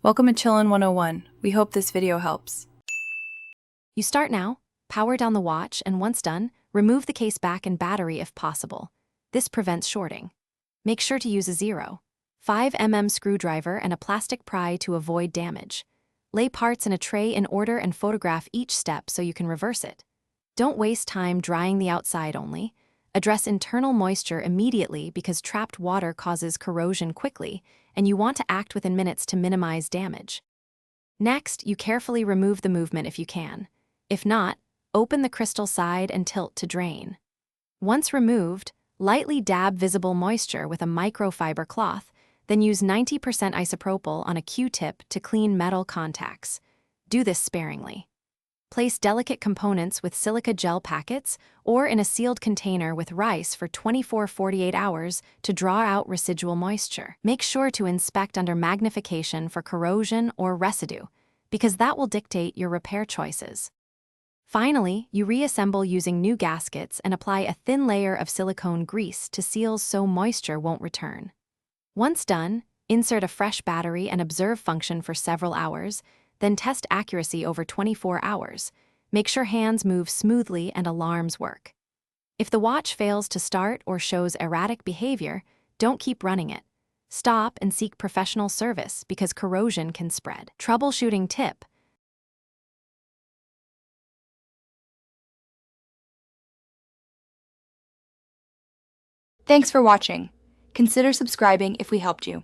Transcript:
Welcome to Chillin' 101. We hope this video helps. You start now, power down the watch, and once done, remove the case back and battery if possible. This prevents shorting. Make sure to use a 0.5 mm screwdriver and a plastic pry to avoid damage. Lay parts in a tray in order and photograph each step so you can reverse it. Don't waste time drying the outside only. Address internal moisture immediately because trapped water causes corrosion quickly, and you want to act within minutes to minimize damage. Next, you carefully remove the movement if you can. If not, open the crystal side and tilt to drain. Once removed, lightly dab visible moisture with a microfiber cloth, then use 90% isopropyl on a Q-tip to clean metal contacts. Do this sparingly. Place delicate components with silica gel packets or in a sealed container with rice for 24-48 hours to draw out residual moisture. Make sure to inspect under magnification for corrosion or residue, because that will dictate your repair choices. Finally, you reassemble using new gaskets and apply a thin layer of silicone grease to seals so moisture won't return. Once done, insert a fresh battery and observe function for several hours, then test accuracy over 24 hours. Make sure hands move smoothly and alarms work. If the watch fails to start or shows erratic behavior, don't keep running it. Stop and seek professional service because corrosion can spread. Troubleshooting tip: Thanks for watching. Consider subscribing if we helped you.